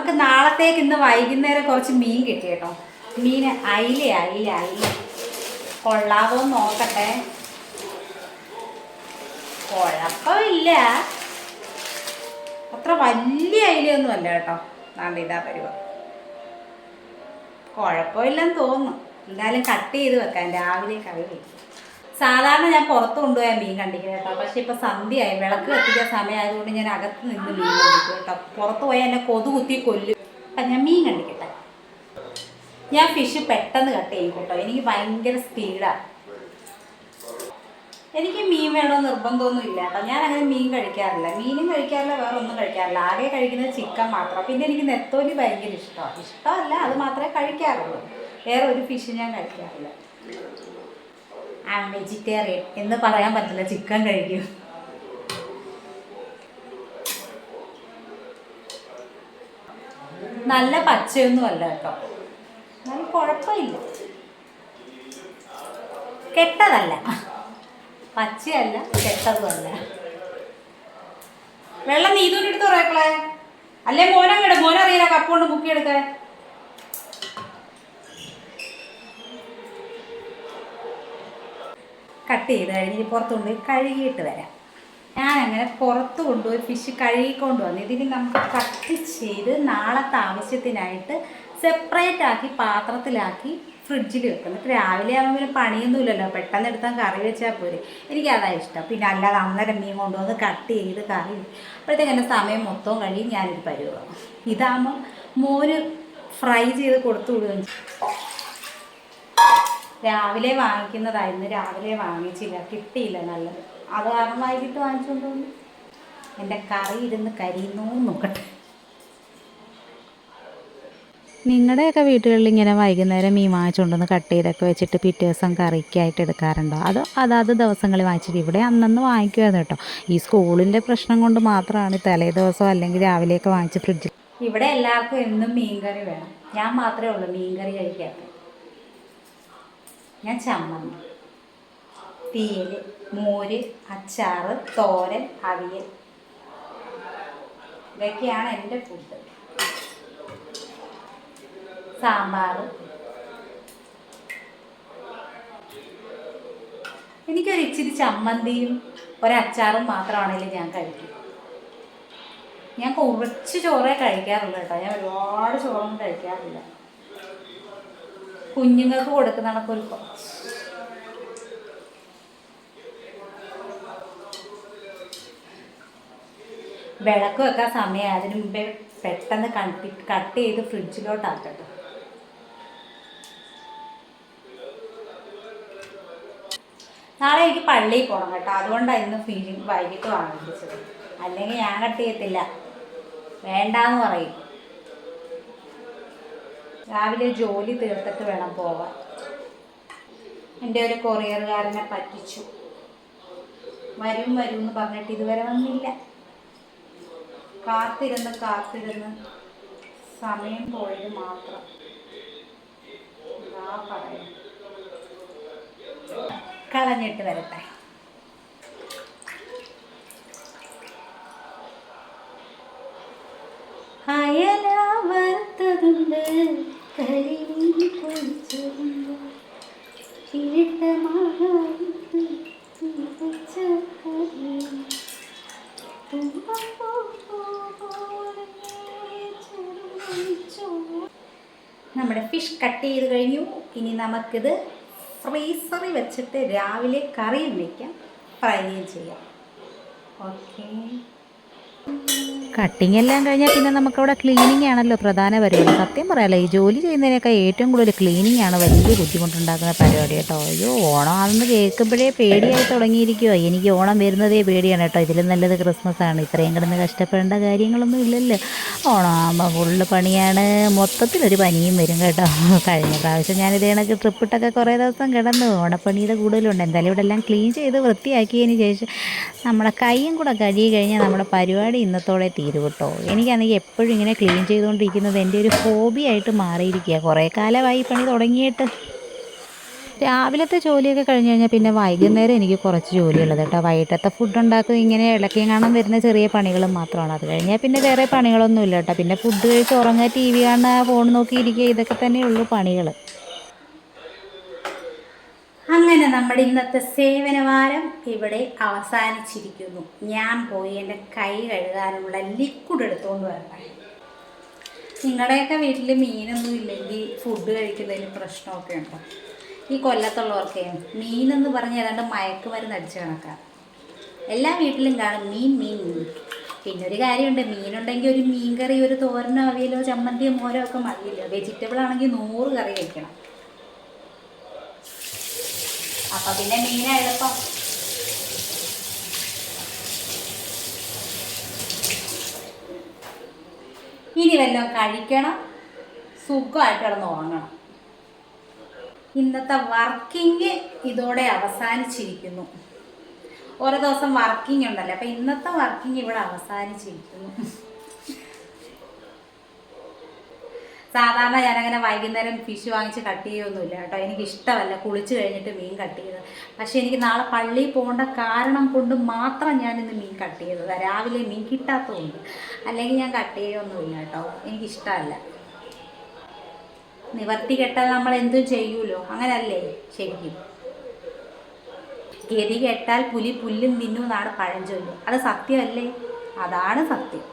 നമുക്ക് നാളത്തേക്ക് ഇന്ന് വൈകുന്നേരം കുറച്ച് മീൻ കിട്ടി കേട്ടോ. മീൻ അയില കൊള്ളാവോ നോക്കട്ടെ. കുഴപ്പമില്ല, അത്ര വലിയ അയിലയൊന്നും അല്ല കേട്ടോ. നാളെ ഇതാ പരിപാടി, കുഴപ്പമില്ലെന്ന് തോന്നുന്നു. എന്തായാലും കട്ട് ചെയ്ത് വെക്കാം, രാവിലെ കറി വയ്ക്കും. സാധാരണ ഞാൻ പുറത്ത് കൊണ്ടുപോയാൽ മീൻ കണ്ടിരിക്കുന്നത് കേട്ടോ. പക്ഷെ ഇപ്പം സന്ധ്യയായി, വിളക്ക് കത്തിക്കാൻ സമയമായതുകൊണ്ട് ഞാൻ അകത്ത് നിന്ന് മീൻ കണ്ടിരിക്കും കേട്ടോ. പുറത്ത് പോയാൽ എന്നെ കൊതു കുത്തി കൊല്ലും. അപ്പം ഞാൻ മീൻ കണ്ടിക്കട്ടെ. ഞാൻ ഫിഷ് പെട്ടെന്ന് കട്ട് ചെയ്യും കേട്ടോ. എനിക്ക് ഭയങ്കര സ്പീഡാണ്. എനിക്ക് മീൻ വേണമെന്ന് നിർബന്ധമൊന്നും ഇല്ല കേട്ടോ. ഞാൻ അങ്ങനെ മീൻ കഴിക്കാറില്ല, മീനും കഴിക്കാറില്ല, വേറെ ഒന്നും കഴിക്കാറില്ല. ആകെ കഴിക്കുന്നത് ചിക്കൻ മാത്രം. പിന്നെ എനിക്ക് നെത്തോലി ഭയങ്കര ഇഷ്ടമല്ല, അത് മാത്രമേ കഴിക്കാറുള്ളൂ. വേറെ ഒരു ഫിഷ് ഞാൻ കഴിക്കാറില്ല. വെജിറ്റേറിയൻ എന്ന് പറയാൻ പറ്റില്ല, ചിക്കൻ കഴിക്കും. നല്ല പച്ചയൊന്നും അല്ല കേട്ടോ, എന്നാലും കുഴപ്പമില്ല. കെട്ടതല്ല, പച്ചയല്ല കെട്ടതുമല്ല. വെള്ളം നീതൂരെടുത്ത് പറയക്കളെ, അല്ലേ മോനങ്ങട് മോനറിയില്ല കപ്പ് കൊണ്ട് മുക്കിയെടുക്കാൻ. കട്ട് ചെയ്ത് കഴിഞ്ഞ് പുറത്ത് കൊണ്ടുപോയി കഴുകിയിട്ട് വരാം. ഞാനങ്ങനെ പുറത്ത് കൊണ്ടുപോയി ഫിഷ് കഴുകിക്കൊണ്ട് വന്നു. ഇതിന് നമുക്ക് കട്ട് ചെയ്ത് നാളത്തെ ആവശ്യത്തിനായിട്ട് സെപ്പറേറ്റ് ആക്കി പാത്രത്തിലാക്കി ഫ്രിഡ്ജിൽ വെക്കും. എന്നിട്ട് രാവിലെ ആകുമ്പോൾ പണിയൊന്നുമില്ലല്ലോ, പെട്ടെന്ന് എടുത്താൽ കറി വെച്ചാൽ പോരെ. എനിക്കതാണ് ഇഷ്ടം. പിന്നെ അല്ലാതെ അന്നേരം മീൻ കൊണ്ടുവന്ന് കട്ട് ചെയ്ത് കറി, അപ്പോഴത്തേക്ക് എൻ്റെ സമയം മൊത്തവും കഴിയും. ഞാനൊരു പരിവാണ്. ഇതാകുമ്പോൾ മോന് ഫ്രൈ ചെയ്ത് കൊടുത്തു വിടുകയും ചെയ്യും. രാവിലെ വാങ്ങിക്കുന്നതായിരുന്നു, രാവിലെ വാങ്ങിച്ചില്ല, കിട്ടിയില്ല നല്ലത്. അത് കാരണം വൈകിട്ട് വാങ്ങിച്ചുകൊണ്ട് വന്നു. എൻ്റെ കറി ഇരുന്ന് കരിയുന്നു നോക്കട്ടെ. നിങ്ങളുടെയൊക്കെ വീടുകളിൽ ഇങ്ങനെ വൈകുന്നേരം മീൻ വാങ്ങിച്ചുകൊണ്ടൊന്ന് കട്ട് ചെയ്തൊക്കെ വെച്ചിട്ട് പിറ്റേ ദിവസം കറിക്കായിട്ട് എടുക്കാറുണ്ടോ? അതോ അതാത് ദിവസങ്ങളിൽ വാങ്ങിച്ചിട്ട്? ഇവിടെ അന്നന്ന് വാങ്ങിക്കുമായിരുന്നു കേട്ടോ. ഈ സ്കൂളിൻ്റെ പ്രശ്നം കൊണ്ട് മാത്രമാണ് തലേ ദിവസം അല്ലെങ്കിൽ രാവിലെയൊക്കെ വാങ്ങിച്ച് ഫ്രിഡ്ജിൽ. ഇവിടെ എല്ലാവർക്കും എന്നും മീൻകറി വേണം, ഞാൻ മാത്രമേ ഉള്ളൂ മീൻകറി കഴിക്കാത്തത്. ഞാൻ ചമ്മന്തി, തീയൽ, മോര്, അച്ചാറ്, തോരൻ, അവിയൽ, ഇതൊക്കെയാണ് എൻ്റെ ഫുഡ്. സാമ്പാർ. എനിക്കൊരു ഇച്ചിരി ചമ്മന്തിയും ഒരച്ചാറും മാത്രമാണെങ്കിലും ഞാൻ കഴിക്കും. ഞാൻ കുറച്ച് ചോറേ കഴിക്കാറുള്ളൂ കേട്ടോ, ഞാൻ ഒരുപാട് ചോറൊന്നും കഴിക്കാറില്ല. കുഞ്ഞുങ്ങൾക്ക് കൊടുക്കുന്ന കണക്കൊരു കുറച്ച്. വിളക്ക് വെക്കാൻ സമയം, അതിന് മുമ്പേ പെട്ടെന്ന് കട്ട് ചെയ്ത് ഫ്രിഡ്ജിലോട്ടാക്കട്ടെ. നാളെ എനിക്ക് പള്ളിയിൽ പോകണം കേട്ടോ, അതുകൊണ്ടാണ് ഇന്ന് ഫീലിംഗ് വൈകിട്ട് വാങ്ങിച്ചത്. അല്ലെങ്കിൽ ഞാൻ കട്ട് ചെയ്യത്തില്ല, വേണ്ടാന്ന് പറയും. രാവിലെ ജോലി തീർത്തിട്ട് വേണം പോവാൻ. എൻ്റെ ഒരു കൊറിയറുകാരനെ പറ്റിച്ചു. വരും എന്ന് പറഞ്ഞിട്ട് ഇതുവരെ വന്നില്ല. കാത്തിരുന്ന് സമയം പോയത് മാത്രം. എന്താ പറയാ, കളഞ്ഞിട്ട് വരട്ടെ. അയല വറുത്തതുണ്ട്, കരിമീൻ പൊരിച്ചതുണ്ട്, നമ്മുടെ ഫിഷ് കട്ട് ചെയ്ത് കഴിഞ്ഞു. ഇനി നമുക്കിത് ഫ്രീസറിൽ വെച്ചിട്ട് രാവിലെ കറിയും വയ്ക്കാം, ഫ്രൈയും ചെയ്യാം. ഓക്കെ. കട്ടിങ് എല്ലാം കഴിഞ്ഞാൽ പിന്നെ നമുക്കവിടെ ക്ലീനിങ് ആണല്ലോ പ്രധാന പരിപാടി. സത്യം പറയാമല്ലോ, ഈ ജോലി ചെയ്യുന്നതിനേക്കാൾ ഏറ്റവും കൂടുതൽ ക്ലീനിങ് ആണ് വലിയ ബുദ്ധിമുട്ടുണ്ടാക്കുന്ന പരിപാടി കേട്ടോ. അയ്യോ, ഓണം ആണെന്ന് കേൾക്കുമ്പോഴേ പേടിയായി തുടങ്ങിയിരിക്കുമോ. എനിക്ക് ഓണം വരുന്നതേ പേടിയാണ് കേട്ടോ. ഇതിലും നല്ലത് ക്രിസ്മസ് ആണ്. ഇത്രയും കിടന്ന് കഷ്ടപ്പെടേണ്ട കാര്യങ്ങളൊന്നും ഇല്ലല്ലോ. ഓണം ആകുമ്പോൾ ഫുള്ള് പണിയാണ്, മൊത്തത്തിലൊരു പനിയും വരും കേട്ടോ. കഴിഞ്ഞ പ്രാവശ്യം ഞാനിത് കണക്ക് ട്രിപ്പിട്ടൊക്കെ കുറേ ദിവസം കിടന്നു. ഓണപ്പണിയുടെ കൂടുതലുണ്ട്. എന്തായാലും ഇവിടെ എല്ലാം ക്ലീൻ ചെയ്ത് വൃത്തിയാക്കിയതിന് ശേഷം നമ്മുടെ കൈയും കൂടെ കഴുകി കഴിഞ്ഞാൽ നമ്മുടെ പരിപാടി ഇന്നത്തോടെ തീരും കേട്ടോ. എനിക്കാണെങ്കിൽ എപ്പോഴും ഇങ്ങനെ ക്ലീൻ ചെയ്തുകൊണ്ടിരിക്കുന്നത് എൻ്റെ ഒരു ഹോബി ആയിട്ട് മാറിയിരിക്കുക. കുറേ കാലമായി പണി തുടങ്ങിയിട്ട്. രാവിലത്തെ ജോലിയൊക്കെ കഴിഞ്ഞ് കഴിഞ്ഞാൽ പിന്നെ വൈകുന്നേരം എനിക്ക് കുറച്ച് ജോലിയുള്ളത് കേട്ടോ. വൈകിട്ടത്തെ ഫുഡ് ഉണ്ടാക്കുക ഇങ്ങനെ ഇടയ്ക്ക് കാണാൻ വരുന്ന ചെറിയ പണികളും മാത്രമാണ്. അത് കഴിഞ്ഞാൽ പിന്നെ വേറെ പണികളൊന്നും ഇല്ല കേട്ടോ. പിന്നെ ഫുഡ് കഴിച്ച് ഉറങ്ങുക, ടി വി കാണുക, ഫോൺ നോക്കിയിരിക്കുക, ഇതൊക്കെ തന്നെയുള്ളൂ പണികൾ. അങ്ങനെ നമ്മുടെ ഇന്നത്തെ സേവനവാരം ഇവിടെ അവസാനിച്ചിരിക്കുന്നു. ഞാൻ പോയി എൻ്റെ കൈ കഴുകാനുള്ള ലിക്വിഡ് എടുത്തുകൊണ്ട് വരട്ടെ. നിങ്ങളുടെയൊക്കെ വീട്ടിൽ മീനൊന്നും ഇല്ലെങ്കിൽ ഫുഡ് കഴിക്കുന്നതിന് പ്രശ്നമൊക്കെ ഉണ്ടോ? ഈ കൊല്ലത്തുള്ളവർക്കേ മീനെന്ന് പറഞ്ഞ് ഏതാണ്ട് മയക്കുമരുന്ന് അടിച്ച് കണക്കാണ്. എല്ലാ വീട്ടിലും കാണും മീൻ മീൻ മീൻ. പിന്നെ ഒരു കാര്യമുണ്ട്, മീനുണ്ടെങ്കിൽ ഒരു മീൻ കറി, ഒരു തോരനോ അവിയലോ ചമ്മന്തിയോ മോരോ ഒക്കെ മതിയില്ല. വെജിറ്റബിൾ ആണെങ്കിൽ 100 കറി കഴിക്കണം. അപ്പം പിന്നെ മീനാ എളുപ്പം. ഇനി വല്ലതും കഴിക്കണം, സുഖമായിട്ട് കിടന്ന് ഉറങ്ങണം. ഇന്നത്തെ വർക്കിംഗ് ഇതോടെ അവസാനിച്ചിരിക്കുന്നു. ഓരോ ദിവസം വർക്കിംഗ് ഉണ്ടല്ലോ, അപ്പം ഇന്നത്തെ വർക്കിംഗ് ഇവിടെ അവസാനിച്ചിരിക്കുന്നു. സാധാരണ ഞാനങ്ങനെ വൈകുന്നേരം ഫിഷ് വാങ്ങിച്ച് കട്ട് ചെയ്യുകയൊന്നുമില്ല കേട്ടോ. എനിക്കിഷ്ടമല്ല കുളിച്ച് കഴിഞ്ഞിട്ട് മീൻ കട്ട് ചെയ്തത്. പക്ഷേ എനിക്ക് നാളെ പള്ളിയിൽ പോകേണ്ട കാരണം കൊണ്ട് മാത്രം ഞാനിന്ന് മീൻ കട്ട് ചെയ്തത്. രാവിലെ മീൻ കിട്ടാത്തതുകൊണ്ട്, അല്ലെങ്കിൽ ഞാൻ കട്ട് ചെയ്യുകയൊന്നുമില്ല കേട്ടോ. എനിക്കിഷ്ടമല്ല. നിവർത്തി കെട്ടാൽ നമ്മൾ എന്തും ചെയ്യൂലോ, അങ്ങനല്ലേ ശരിക്കും? ഗതി കെട്ടാൽ പുലി പുല്ലും തിന്നു എന്നാണ് പഴഞ്ചൊല്ല്. അത് സത്യമല്ലേ? അതാണ് സത്യം.